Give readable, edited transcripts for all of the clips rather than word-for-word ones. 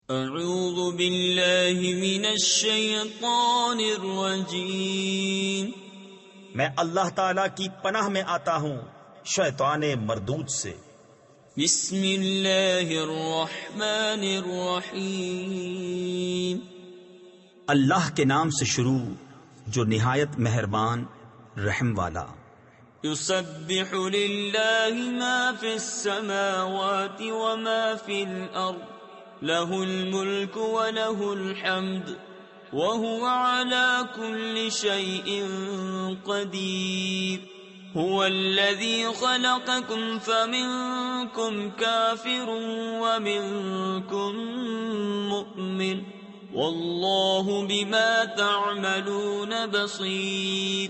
اعوذ باللہ من الشیطان الرجیم، میں اللہ تعالی کی پناہ میں آتا ہوں شیطان مردود سے۔ بسم اللہ الرحمن الرحیم، اللہ کے نام سے شروع جو نہایت مہربان رحم والا۔ یسبح للہ ما فی السماوات وما فی الارض، لہ الملک ولہ الحمد وهو على كل شيء قدير، هو الذي خلقكم فمنكم كافر ومنكم مؤمن والله بما تعملون بصير۔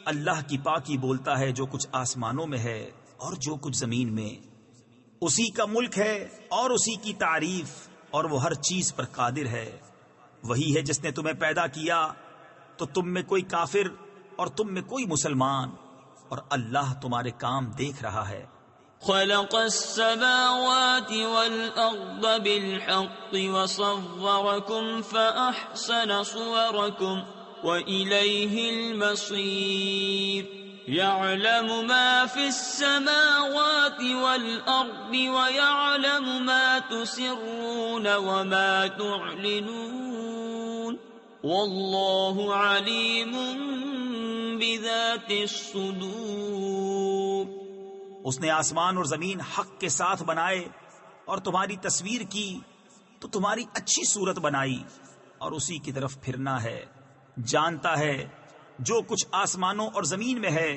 اللہ کی پاکی بولتا ہے جو کچھ آسمانوں میں ہے اور جو کچھ زمین میں، اسی کا ملک ہے اور اسی کی تعریف، اور وہ ہر چیز پر قادر ہے۔ وہی ہے جس نے تمہیں پیدا کیا تو تم میں کوئی کافر اور تم میں کوئی مسلمان، اور اللہ تمہارے کام دیکھ رہا ہے۔ خلق السماوات والأرض بالحق وصوركم فأحسن صوركم وإليه المصير، يعلم ما في السماوات والأرض ويعلم ما تسرون وما تعلنون والله عليم بذات الصدور۔ اس نے آسمان اور زمین حق کے ساتھ بنائے اور تمہاری تصویر کی تو تمہاری اچھی صورت بنائی، اور اسی کی طرف پھرنا ہے۔ جانتا ہے جو کچھ آسمانوں اور زمین میں ہے،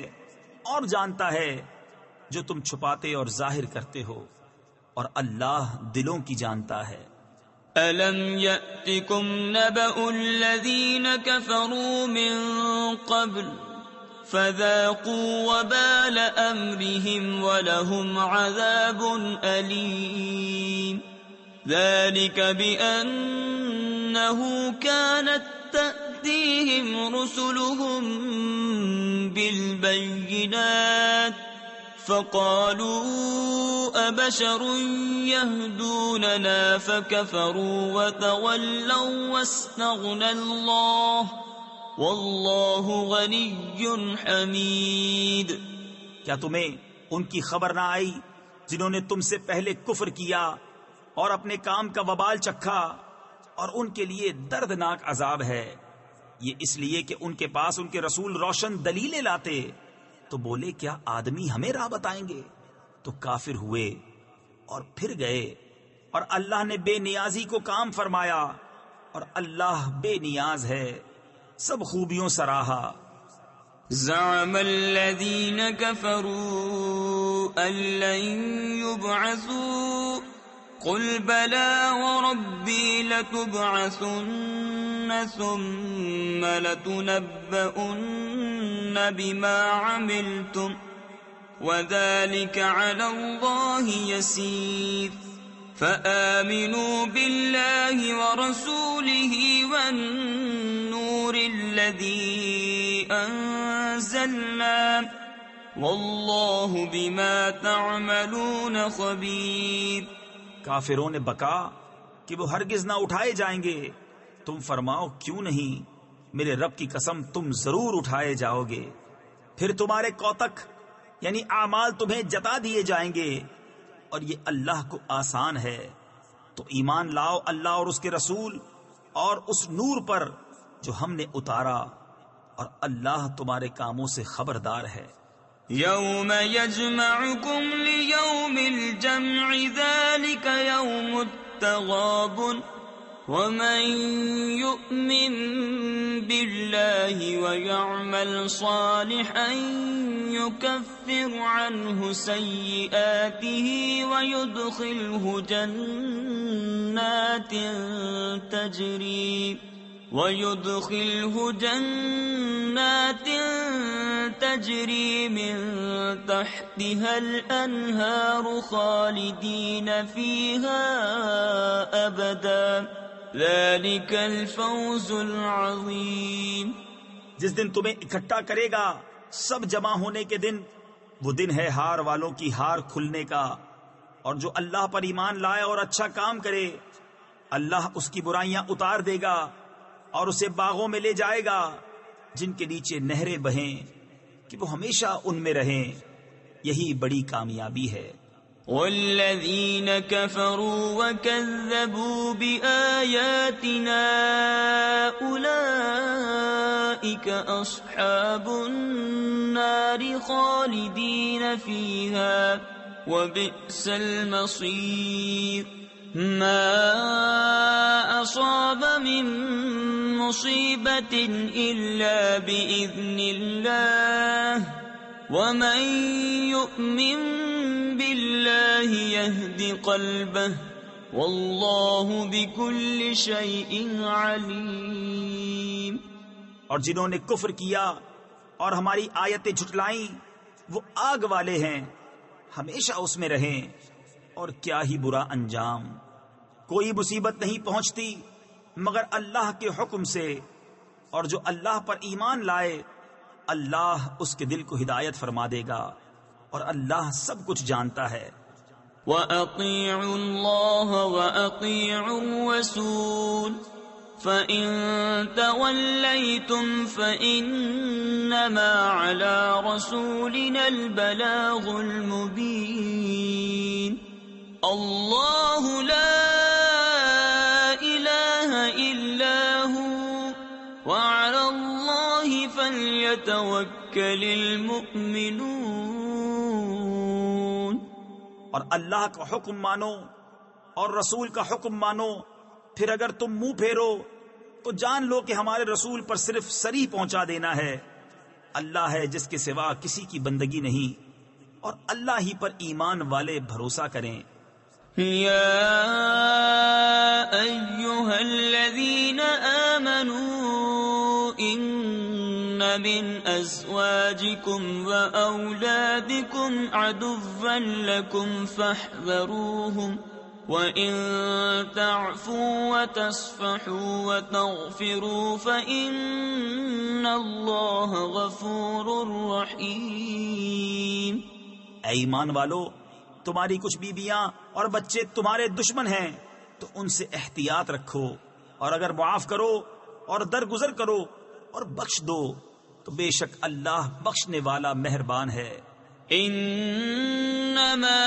اور جانتا ہے جو تم چھپاتے اور ظاہر کرتے ہو، اور اللہ دلوں کی جانتا ہے۔ أَلَمْ يَأْتِكُمْ نَبَأُ الَّذِينَ كَفَرُوا مِن قَبْلُ فَذَاقُوا وَبَالَ أَمْرِهِمْ وَلَهُمْ عَذَابٌ أَلِيمٌ، ذَلِكَ بِأَنَّهُ كَانَتْ تَأْتِيهِمْ رُسُلُهُم بِالْبَيِّنَاتِ فَقَالُوا أَبَشَرٌ يَهْدُونَنَا فَكَفَرُوا وَتَوَلَّوْا وَاسْتَغْنَى اللَّهُ وَاللَّهُ غَنِيٌّ حَمِيدٌ۔ کیا تمہیں ان کی خبر نہ آئی جنہوں نے تم سے پہلے کفر کیا اور اپنے کام کا وبال چکھا، اور ان کے لیے دردناک عذاب ہے؟ یہ اس لیے کہ ان کے پاس ان کے رسول روشن دلیلیں لاتے، تو بولے کیا آدمی ہمیں راہ بتائیں گے؟ تو کافر ہوئے اور پھر گئے، اور اللہ نے بے نیازی کو کام فرمایا، اور اللہ بے نیاز ہے، سب خوبیوں سراہا۔ زعم الذين كفروا أن لن يبعثوا قل بلى وربي لتبعثن ثم لتنبؤن بما عملتم وذلك على الله يسير، فآمنوا بالله ورسوله والنور الذي أنزلنا والله بما تعملون خبير۔ کافروں نے بکا کہ وہ ہرگز نہ اٹھائے جائیں گے۔ تم فرماؤ کیوں نہیں، میرے رب کی قسم تم ضرور اٹھائے جاؤ گے، پھر تمہارے کوتک یعنی اعمال تمہیں جتا دیے جائیں گے، اور یہ اللہ کو آسان ہے۔ تو ایمان لاؤ اللہ اور اس کے رسول اور اس نور پر جو ہم نے اتارا، اور اللہ تمہارے کاموں سے خبردار ہے۔ یوم یجمعکم لیوم الجمع ذلک یوم التغابن، ومن یؤمن باللہ ویعمل صالحا یکفر عنہ سیئاته ويدخله جنات تجری من تحتها الانہار خالدین فیہا ابدا، ذلك الفوز العظیم۔ جس دن تمہیں اکٹھا کرے گا سب جمع ہونے کے دن، وہ دن ہے ہار والوں کی ہار کھلنے کا، اور جو اللہ پر ایمان لائے اور اچھا کام کرے اللہ اس کی برائیاں اتار دے گا اور اسے باغوں میں لے جائے گا جن کے نیچے نہریں بہیں کہ وہ ہمیشہ ان میں رہیں. یہی بڑی کامیابی ہے. والذین کفروا وکذبوا بآیاتنا اولئک اصحاب النار خالدین فیہا وبئس المصیر. ما اصاب من مصیبت الا باذن اللہ ومن یؤمن باللہ یہد قلبہ واللہ بکل شیء علیم. اور جنہوں نے کفر کیا اور ہماری آیتیں جھٹلائیں وہ آگ والے ہیں، ہمیشہ اس میں رہیں، اور کیا ہی برا انجام. کوئی مصیبت نہیں پہنچتی مگر اللہ کے حکم سے، اور جو اللہ پر ایمان لائے اللہ اس کے دل کو ہدایت فرما دے گا، اور اللہ سب کچھ جانتا ہے. وَأَطِيعُوا اللَّهَ وَأَطِيعُوا الرَّسُولَ فَإِن تَوَلَّيْتُمْ فَإِنَّمَا عَلَى رَسُولِنَا الْبَلَاغُ الْمُبِينُ. اللہ لا الہ الا هو وعلى اللہ فلیتوکل المؤمنون. اور اللہ کا حکم مانو اور رسول کا حکم مانو، پھر اگر تم منہ پھیرو تو جان لو کہ ہمارے رسول پر صرف سری پہنچا دینا ہے. اللہ ہے جس کے سوا کسی کی بندگی نہیں، اور اللہ ہی پر ایمان والے بھروسہ کریں. یا ایہا الذین آمنوا ان من ازواجکم واولادکم عدوا لکم فاحذروہم وَإِن تَعْفُوا وَتَصْفَحُوا وَتَغْفِرُوا فَإِنَّ اللَّهَ غَفُورٌ رَحِيمٌ. اے ایمان والو، تمہاری کچھ بیویاں اور بچے تمہارے دشمن ہیں تو ان سے احتیاط رکھو، اور اگر معاف کرو اور درگزر کرو اور بخش دو تو بے شک اللہ بخشنے والا مہربان ہے. انما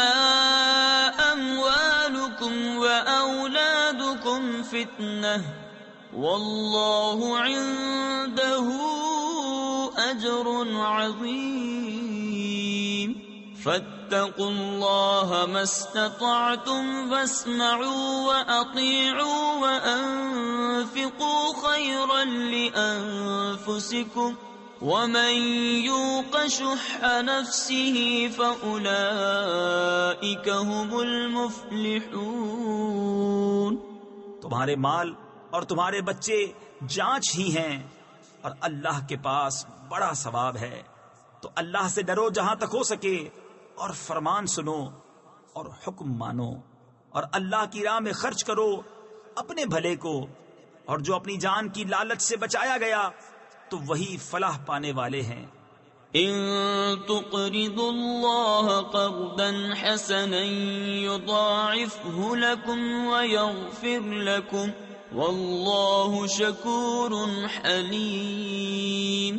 اموالکم واولادکم فتنہ واللہ عنده اجر عظیم. فاتقوا اللہ ما استطعتم واسمعوا واطیعوا وانفقوا خیرا لانفسکم ومن یوق شح نفسه فاولئک هم المفلحون. تمہارے مال اور تمہارے بچے جانچ ہی ہیں، اور اللہ کے پاس بڑا ثواب ہے. تو اللہ سے ڈرو جہاں تک ہو سکے، اور فرمان سنو اور حکم مانو، اور اللہ کی راہ میں خرچ کرو اپنے بھلے کو، اور جو اپنی جان کی لالچ سے بچایا گیا تو وہی فلاح پانے والے ہیں. ان تقرضوا اللہ قرضا حسنا یضاعفه لکم ویغفر لکم واللہ شکور حلیم.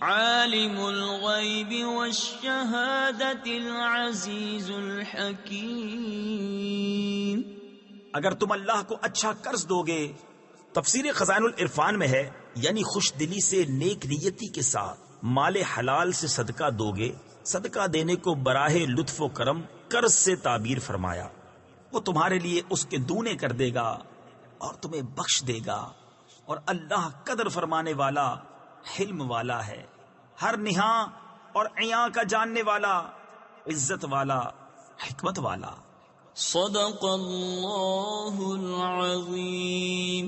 عالم الغیب والشہادۃ العزیز الحکیم. اگر تم اللہ کو اچھا قرض دو گے، تفسیر خزائن العرفان میں ہے، یعنی خوش دلی سے نیک نیتی کے ساتھ مال حلال سے صدقہ دو گے. صدقہ دینے کو براہ لطف و کرم قرض سے تعبیر فرمایا. وہ تمہارے لیے اس کے دونے کر دے گا اور تمہیں بخش دے گا، اور اللہ قدر فرمانے والا حلم والا ہے، ہر نہاں اور عیاں کا جاننے والا، عزت والا، حکمت والا. صدق اللہ العظیم.